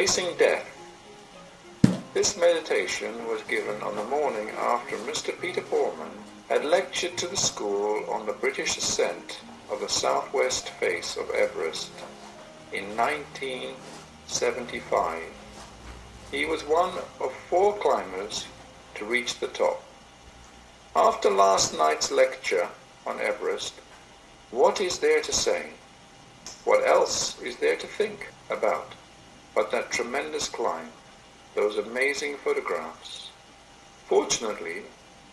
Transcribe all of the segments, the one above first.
Facing Death. This meditation was given on the morning after Mr. Peter Borman had lectured to the school on the British ascent of the southwest face of Everest in 1975. He was one of 4 climbers to reach the top. After last night's lecture on Everest, what is there to say? What else is there to think about but that tremendous climb, those amazing photographs? Fortunately,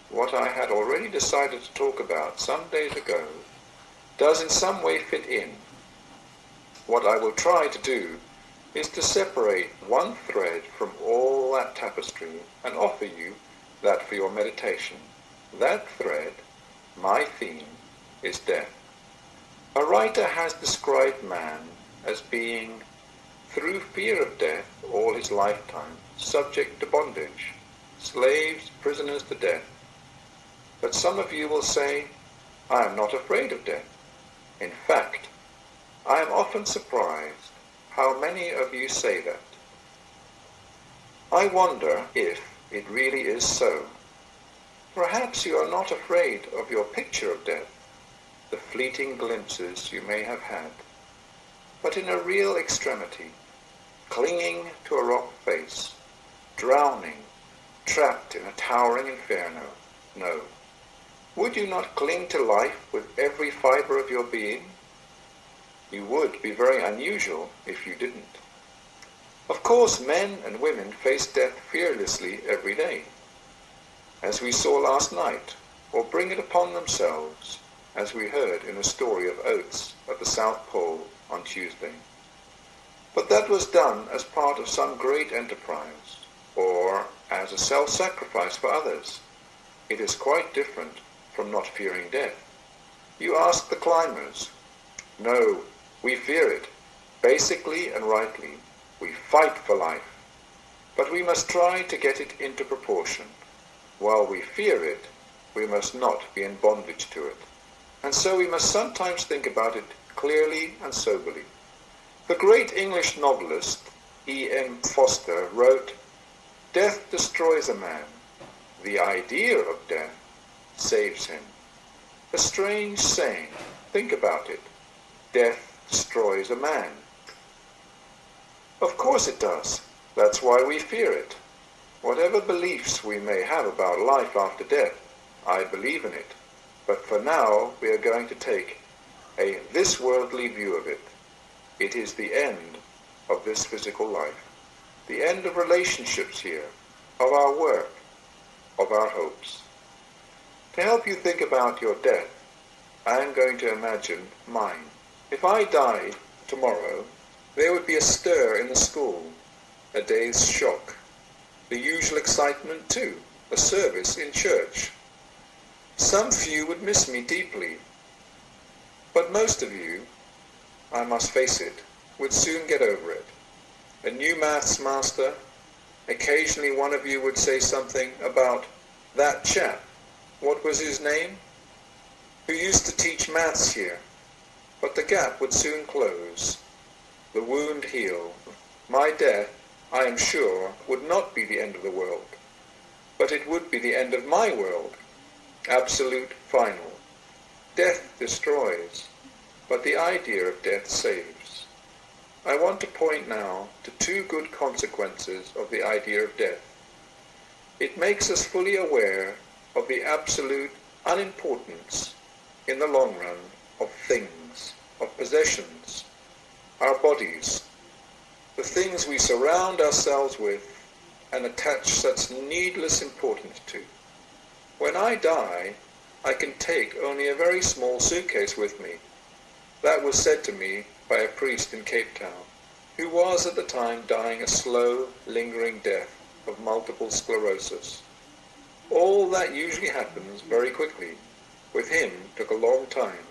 what I had already decided to talk about some days ago does in some way fit in. What I will try to do is to separate one thread from all that tapestry and offer you that for your meditation. That thread, my theme, is death. A writer has described man as being, through fear of death all his lifetime, subject to bondage, slaves, prisoners to death. But some of you will say, I am not afraid of death. In fact, I am often surprised how many of you say that. I wonder if it really is so. Perhaps you are not afraid of your picture of death, the fleeting glimpses you may have had, but in a real extremity, clinging to a rock face, drowning, trapped in a towering inferno. No. Would you not cling to life with every fiber of your being? You would be very unusual if you didn't. Of course, men and women face death fearlessly every day, as we saw last night, or bring it upon themselves, as we heard in the story of Oates at the South Pole on Tuesday. But that was done as part of some great enterprise, or as a self-sacrifice for others. It is quite different from not fearing death. You ask the climbers. No, we fear it. Basically and rightly, we fight for life. But we must try to get it into proportion. While we fear it, we must not be in bondage to it. And so we must sometimes think about it clearly and soberly. The great English novelist E.M. Foster wrote, "Death destroys a man. The idea of death saves him." A strange saying. Think about it. Death destroys a man. Of course it does. That's why we fear it. Whatever beliefs we may have about life after death, I believe in it. But for now, we are going to take a this-worldly view of it. It is the end of this physical life, the end of relationships here, of our work, of our hopes. To help you think about your death, I am going to imagine mine. If I died tomorrow, there would be a stir in the school, a day's shock, the usual excitement too, a service in church. Some few would miss me deeply, but most of you, I must face it, would soon get over it. A new maths master, occasionally one of you would say something about that chap, what was his name, who used to teach maths here, but the gap would soon close, the wound heal. My death, I am sure, would not be the end of the world, but it would be the end of my world, absolute, final. Death destroys, but the idea of death saves. I want to point now to 2 good consequences of the idea of death. It makes us fully aware of the absolute unimportance, in the long run, of things, of possessions, our bodies, the things we surround ourselves with and attach such needless importance to. When I die, I can take only a very small suitcase with me. That was said to me by a priest in Cape Town, who was at the time dying a slow, lingering death of multiple sclerosis. All that usually happens very quickly. With him, took a long time.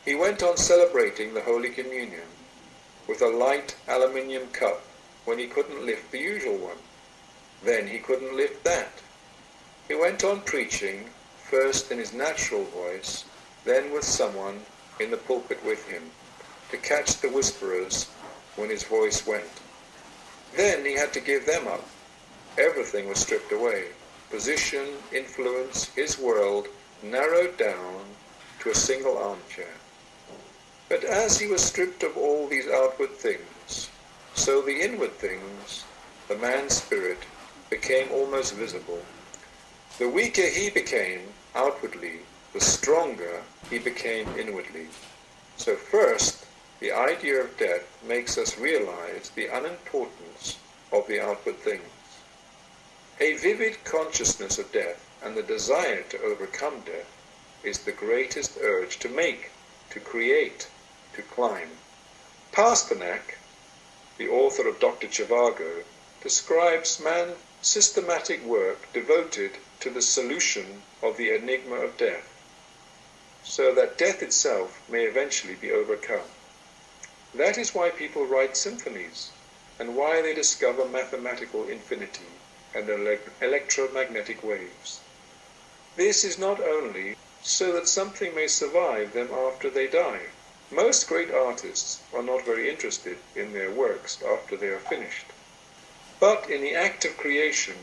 He went on celebrating the Holy Communion with a light aluminium cup when he couldn't lift the usual one. Then he couldn't lift that. He went on preaching, first in his natural voice, then with someone in the pulpit with him, to catch the whisperers when his voice went. Then he had to give them up. Everything was stripped away. Position, influence, his world narrowed down to a single armchair. But as he was stripped of all these outward things, so the inward things, the man's spirit, became almost visible. The weaker he became outwardly, the stronger he became inwardly. So first, the idea of death makes us realize the unimportance of the outward things. A vivid consciousness of death and the desire to overcome death is the greatest urge to make, to create, to climb. Pasternak, the author of Dr. Zhivago, describes man's systematic work devoted to the solution of the enigma of death, so that death itself may eventually be overcome. That is why people write symphonies, and why they discover mathematical infinity and electromagnetic waves. This is not only so that something may survive them after they die. Most great artists are not very interested in their works after they are finished. But in the act of creation,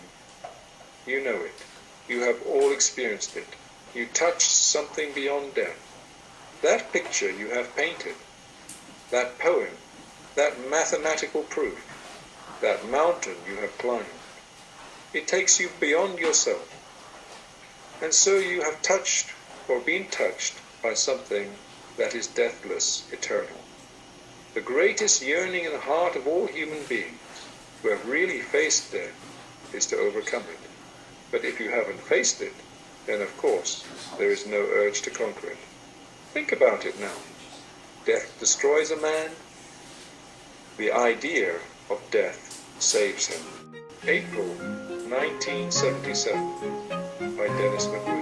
you know it. You have all experienced it. You touched something beyond death. That picture you have painted, that poem, that mathematical proof, that mountain you have climbed, it takes you beyond yourself. And so you have touched or been touched by something that is deathless, eternal. The greatest yearning in the heart of all human beings who have really faced death is to overcome it. But if you haven't faced it, then of course there is no urge to conquer it. Think about it now. Death destroys a man. The idea of death saves him. April 1977 by Dennis McWilliam.